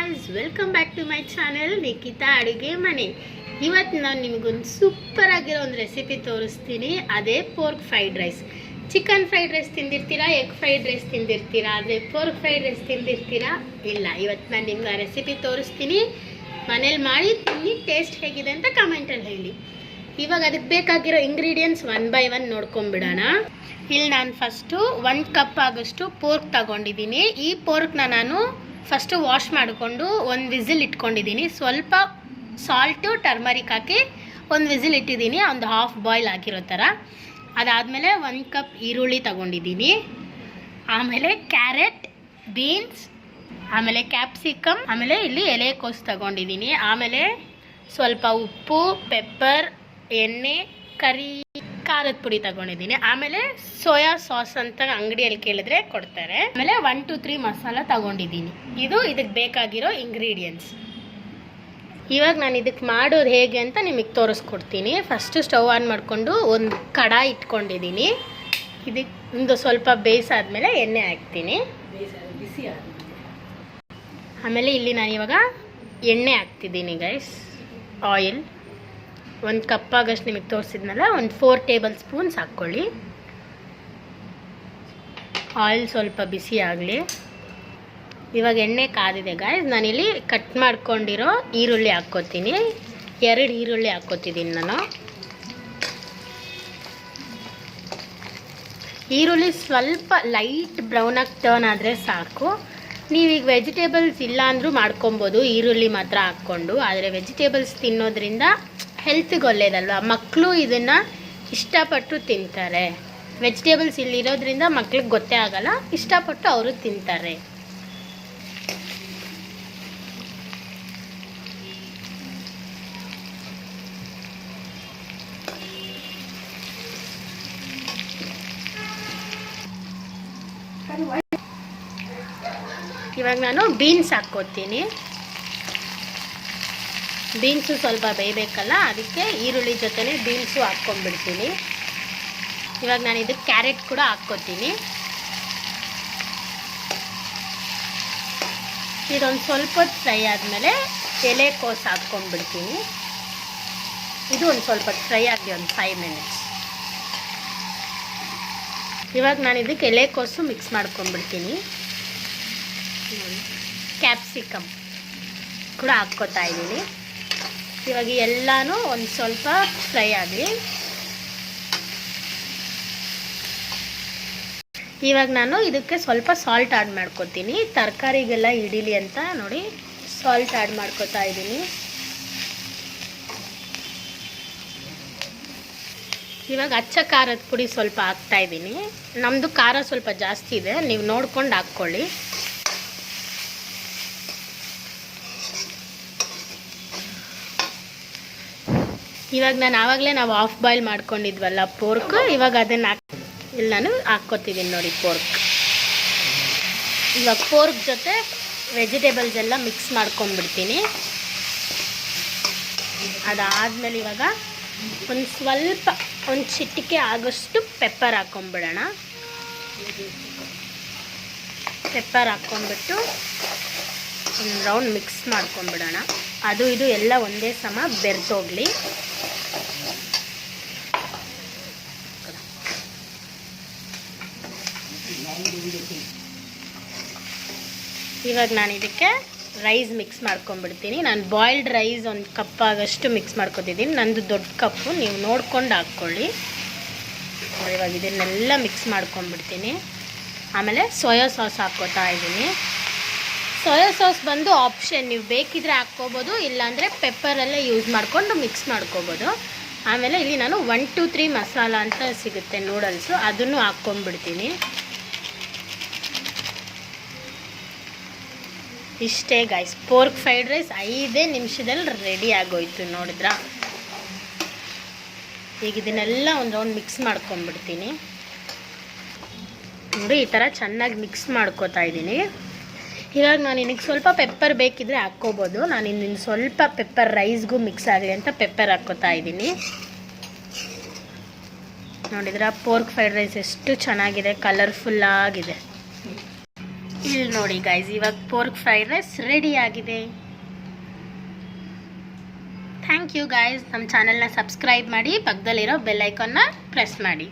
Guys, welcome back to my channel Nikhita ಅಡುಗೆ ಮನೆ. ಇವತ್ತು ನಾನು ನಿಮಗೊಂದು ಸೂಪರ್ ಆಗಿರೋ ಒಂದು ರೆಸಿಪಿ ತೋರಿಸ್ತೀನಿ. ಅದೇ pork fried rice. Chicken fried rice ತಿಂದಿರ್ತೀರಾ, ಎಗ್ ಫ್ರೈಡ್ ರೈಸ್ ತಿಂದಿರ್ತೀರಾ, ಆದರೆ ಪೋರ್ಕ್ ಫ್ರೈಡ್ ರೈಸ್ ತಿಂದಿರ್ತೀರಾ ಇಲ್ಲ. ಇವತ್ತು ನಾನು ನಿಮ್ಗೆ ಆ ರೆಸಿಪಿ ತೋರಿಸ್ತೀನಿ. ಮನೇಲಿ ಮಾಡಿ ತಿನ್ನಿ, ಟೇಸ್ಟ್ ಹೇಗಿದೆ ಅಂತ ಕಮೆಂಟಲ್ಲಿ ಹೇಳಿ. ಇವಾಗ ಅದಕ್ಕೆ ಬೇಕಾಗಿರೋ ಇಂಗ್ರೀಡಿಯೆಂಟ್ಸ್ ಒನ್ ಬೈ ಒನ್ ನೋಡ್ಕೊಂಡ್ಬಿಡೋಣ. ಇಲ್ಲಿ ನಾನು ಫಸ್ಟು 1 ಕಪ್ ಆಗೋಷ್ಟು ಪೋರ್ಕ್ ತಗೊಂಡಿದ್ದೀನಿ. ಈ ಪೋರ್ಕ್ನ ನಾನು ಫಸ್ಟು ವಾಶ್ ಮಾಡಿಕೊಂಡು ಒಂದು ವಿಸಿಲ್ ಇಟ್ಕೊಂಡಿದ್ದೀನಿ. ಸ್ವಲ್ಪ ಸಾಲ್ಟು ಟರ್ಮರಿಕ್ ಹಾಕಿ ಒಂದು ವಿಸಿಲ್ ಇಟ್ಟಿದ್ದೀನಿ, ಒಂದು ಹಾಫ್ ಬಾಯ್ಲ್ ಆಗಿರೋ ಥರ. ಅದಾದಮೇಲೆ 1 ಕಪ್ ಈರುಳ್ಳಿ ತಗೊಂಡಿದ್ದೀನಿ, ಆಮೇಲೆ ಕ್ಯಾರೆಟ್, ಬೀನ್ಸ್, ಆಮೇಲೆ ಕ್ಯಾಪ್ಸಿಕಮ್, ಆಮೇಲೆ ಇಲ್ಲಿ ಎಲೆಕೋಸು ತಗೊಂಡಿದ್ದೀನಿ. ಆಮೇಲೆ ಸ್ವಲ್ಪ ಉಪ್ಪು, ಪೆಪ್ಪರ್, ಎಣ್ಣೆ, ಖಾರದ ಪುಡಿ ತಗೊಂಡಿದ್ದೀನಿ. ಆಮೇಲೆ ಸೋಯಾ ಸಾಸ್ ಅಂತ ಅಂಗಡಿಯಲ್ಲಿ ಕೇಳಿದ್ರೆ ಕೊಡ್ತಾರೆ. ಆಮೇಲೆ 1 to 3 ಮಸಾಲ ತಗೊಂಡಿದ್ದೀನಿ. ಇದು ಇದಕ್ಕೆ ಬೇಕಾಗಿರೋ ಇಂಗ್ರೀಡಿಯೆಂಟ್ಸ್. ಇವಾಗ ನಾನು ಇದಕ್ಕೆ ಮಾಡೋದು ಹೇಗೆ ಅಂತ ನಿಮಗೆ ತೋರಿಸ್ಕೊಡ್ತೀನಿ. ಫಸ್ಟು ಸ್ಟವ್ ಆನ್ ಮಾಡಿಕೊಂಡು ಒಂದು ಕಡಾಯಿ ಇಟ್ಕೊಂಡಿದ್ದೀನಿ. ಇದಕ್ಕೆ ಒಂದು ಸ್ವಲ್ಪ ಬೇಯಿಸಾದ್ಮೇಲೆ ಎಣ್ಣೆ ಹಾಕ್ತೀನಿ. ಆಮೇಲೆ ಇಲ್ಲಿ ನಾನು ಇವಾಗ ಎಣ್ಣೆ ಹಾಕ್ತಿದ್ದೀನಿ ಗೈಸ್. ಆಯಿಲ್ 1 ಕಪ್ ಆಗಷ್ಟು ನಿಮಗೆ ತೋರಿಸಿದ್ನಲ್ಲ, ಒಂದು 4 ಟೇಬಲ್ ಸ್ಪೂನ್ಸ್ ಹಾಕ್ಕೊಳ್ಳಿ. ಆಯಿಲ್ ಸ್ವಲ್ಪ ಬಿಸಿ ಆಗಲಿ. ಇವಾಗ ಎಣ್ಣೆ ಕಾದಿದೆ ಗಾಯ್ಸ್. ನಾನಿಲ್ಲಿ ಕಟ್ ಮಾಡ್ಕೊಂಡಿರೋ ಈರುಳ್ಳಿ ಹಾಕ್ಕೋತೀನಿ. 2 ಈರುಳ್ಳಿ ಹಾಕ್ಕೋತಿದ್ದೀನಿ ನಾನು. ಈರುಳ್ಳಿ ಸ್ವಲ್ಪ ಲೈಟ್ ಬ್ರೌನಾಗಿ ಟರ್ನ್ ಆದರೆ ಸಾಕು. ನೀವೀಗ ವೆಜಿಟೇಬಲ್ಸ್ ಇಲ್ಲ ಅಂದರೂ ಮಾಡ್ಕೊಬೋದು, ಈರುಳ್ಳಿ ಮಾತ್ರ ಹಾಕ್ಕೊಂಡು. ಆದರೆ ವೆಜಿಟೇಬಲ್ಸ್ ತಿನ್ನೋದ್ರಿಂದ ಹೆಲ್ತಿಗೆ ಒಳ್ಳೇದಲ್ವ. ಮಕ್ಕಳು ಇದನ್ನು ಇಷ್ಟಪಟ್ಟು ತಿಂತಾರೆ. ವೆಜಿಟೇಬಲ್ಸ್ ಇಲ್ಲಿರೋದ್ರಿಂದ ಮಕ್ಳಿಗೆ ಗೊತ್ತೇ ಆಗಲ್ಲ, ಇಷ್ಟಪಟ್ಟು ಅವರು ತಿಂತಾರೆ. ಇವಾಗ ನಾನು ಬೀನ್ಸ್ ಹಾಕ್ಕೋತೀನಿ. ಬೀನ್ಸು ಸ್ವಲ್ಪ ಬೇಯಬೇಕಲ್ಲ, ಅದಕ್ಕೆ ಈರುಳ್ಳಿ ಜೊತೆನೇ ಬೀನ್ಸು ಹಾಕ್ಕೊಂಡ್ಬಿಡ್ತೀನಿ. ಇವಾಗ ನಾನು ಇದಕ್ಕೆ ಕ್ಯಾರೆಟ್ ಕೂಡ ಹಾಕ್ಕೋತೀನಿ. ಇದೊಂದು ಸ್ವಲ್ಪ ಹೊತ್ತು ಫ್ರೈ ಆದಮೇಲೆ ಎಲೆಕೋಸು ಹಾಕ್ಕೊಂಡ್ಬಿಡ್ತೀನಿ. ಇದು ಒಂದು ಸ್ವಲ್ಪ ಫ್ರೈ ಆಗಿ ಒಂದು 5 ಮಿನಿಟ್ಸ್. ಇವಾಗ ನಾನು ಇದಕ್ಕೆ ಎಲೆಕೋಸು ಮಿಕ್ಸ್ ಮಾಡ್ಕೊಂಡ್ಬಿಡ್ತೀನಿ. ಕ್ಯಾಪ್ಸಿಕಮ್ ಕೂಡ ಹಾಕ್ಕೋತಾ ಇದ್ದೀನಿ. ಇವಾಗ ಎಲ್ಲನೂ ಒಂದು ಸ್ವಲ್ಪ ಫ್ರೈ ಆಗಲಿ. ಇವಾಗ ನಾನು ಇದಕ್ಕೆ ಸ್ವಲ್ಪ ಸಾಲ್ಟ್ ಆ್ಯಡ್ ಮಾಡ್ಕೋತೀನಿ. ತರಕಾರಿಗೆಲ್ಲ ಹಿಡೀಲಿ ಅಂತ ನೋಡಿ ಸಾಲ್ಟ್ ಆ್ಯಡ್ ಮಾಡ್ಕೋತಾ ಇದ್ದೀನಿ. ಇವಾಗ ಅಚ್ಚ ಖಾರದ ಪುಡಿ ಸ್ವಲ್ಪ ಹಾಕ್ತಾಯಿದ್ದೀನಿ. ನಮ್ಮದು ಖಾರ ಸ್ವಲ್ಪ ಜಾಸ್ತಿ ಇದೆ, ನೀವು ನೋಡ್ಕೊಂಡು ಹಾಕ್ಕೊಳ್ಳಿ. ಇವಾಗ ನಾನು ಆವಾಗಲೇ ನಾವು ಹಾಫ್ ಬಾಯ್ಲ್ ಮಾಡ್ಕೊಂಡಿದ್ವಲ್ಲ ಪೋರ್ಕ್, ಇವಾಗ ಅದನ್ನು ಇಲ್ಲಿ ನಾನು ಹಾಕ್ಕೊತಿದ್ದೀನಿ ನೋಡಿ ಪೋರ್ಕ್. ಇವಾಗ ಪೋರ್ಕ್ ಜೊತೆ ವೆಜಿಟೇಬಲ್ಸ್ ಎಲ್ಲ ಮಿಕ್ಸ್ ಮಾಡ್ಕೊಂಡ್ಬಿಡ್ತೀನಿ. ಅದಾದಮೇಲೆ ಇವಾಗ ಒಂದು ಚಿಟಿಕೆ ಆಗೋಷ್ಟು ಪೆಪ್ಪರ್ ಹಾಕ್ಕೊಂಬಿಡೋಣ. ಪೆಪ್ಪರ್ ಹಾಕ್ಕೊಂಡ್ಬಿಟ್ಟು ಒಂದು ರೌಂಡ್ ಮಿಕ್ಸ್ ಮಾಡ್ಕೊಂಬಿಡೋಣ. ಅದು ಇದು ಎಲ್ಲ ಒಂದೇ ಸಮ ಬೆರೆತೋಗ್ಲಿ. ಇವಾಗ ನಾನು ಇದಕ್ಕೆ ರೈಸ್ ಮಿಕ್ಸ್ ಮಾಡ್ಕೊಂಡ್ಬಿಡ್ತೀನಿ. ನಾನು ಬಾಯ್ಲ್ಡ್ ರೈಸ್ 1 ಕಪ್ ಆಗೋಷ್ಟು ಮಿಕ್ಸ್ ಮಾಡ್ಕೊತಿದ್ದೀನಿ. ನಂದು ದೊಡ್ಡ ಕಪ್ಪು, ನೀವು ನೋಡ್ಕೊಂಡು ಹಾಕ್ಕೊಳ್ಳಿ. ಇವಾಗ ಇದನ್ನೆಲ್ಲ ಮಿಕ್ಸ್ ಮಾಡ್ಕೊಂಡ್ಬಿಡ್ತೀನಿ. ಆಮೇಲೆ ಸೋಯಾ ಸಾಸ್ ಹಾಕ್ಕೋತಾ ಇದ್ದೀನಿ. ಸೋಯಾ ಸಾಸ್ ಬಂದು ಆಪ್ಷನ್, ನೀವು ಬೇಕಿದ್ರೆ ಹಾಕ್ಕೋಬೋದು, ಇಲ್ಲಾಂದರೆ ಪೆಪ್ಪರೆಲ್ಲ ಯೂಸ್ ಮಾಡಿಕೊಂಡು ಮಿಕ್ಸ್ ಮಾಡ್ಕೋಬೋದು. ಆಮೇಲೆ ಇಲ್ಲಿ ನಾನು 1 to 3 ಮಸಾಲ ಅಂತ ಸಿಗುತ್ತೆ ನೂಡಲ್ಸು, ಅದನ್ನು ಹಾಕ್ಕೊಂಡ್ಬಿಡ್ತೀನಿ. ಇಷ್ಟೇ ಗೈಸ್, ಪೋರ್ಕ್ ಫ್ರೈಡ್ ರೈಸ್ 5 ನಿಮಿಷದಲ್ಲಿ ರೆಡಿ ಆಗೋಯ್ತು. ನೋಡಿದ್ರಾ? ಈಗ ಇದನ್ನೆಲ್ಲ ಒಂದು ರೌಂಡ್ ಮಿಕ್ಸ್ ಮಾಡ್ಕೊಂಡ್ಬಿಡ್ತೀನಿ. ನೋಡಿ ಈ ಥರ ಚೆನ್ನಾಗಿ ಮಿಕ್ಸ್ ಮಾಡ್ಕೋತಾ ಇದ್ದೀನಿ. ಇವಾಗ ನಾನು ಇನ್ನಿಗೆ ಸ್ವಲ್ಪ ಪೆಪ್ಪರ್ ಬೇಕಿದ್ರೆ ಹಾಕ್ಕೋಬೋದು. ನಾನು ಇನ್ನಿನ್ನು ಸ್ವಲ್ಪ ಪೆಪ್ಪರ್ ರೈಸ್ಗೂ ಮಿಕ್ಸ್ ಆಗಲಿ ಅಂತ ಪೆಪ್ಪರ್ ಹಾಕ್ಕೋತಾ ಇದ್ದೀನಿ. ನೋಡಿದ್ರಾ ಪೋರ್ಕ್ ಫ್ರೈಡ್ ರೈಸ್ ಎಷ್ಟು ಚೆನ್ನಾಗಿದೆ, ಕಲರ್ಫುಲ್ಲಾಗಿದೆ. ಇಲ್ಲಿ ನೋಡಿ ಗೈಸ್, ಇವಾಗ ಪೋರ್ಕ್ ಫ್ರೈಡ್ ರೈಸ್ ರೆಡಿ ಆಗಿದೆ. Thank you guys. ನಮ್ಮ ಚಾನೆಲ್ನ ಸಬ್ಸ್ಕ್ರೈಬ್ ಮಾಡಿ, ಪಕ್ಕದಲ್ಲಿರೋ ಬೆಲ್ ಐಕಾನ್ನ ಪ್ರೆಸ್ ಮಾಡಿ.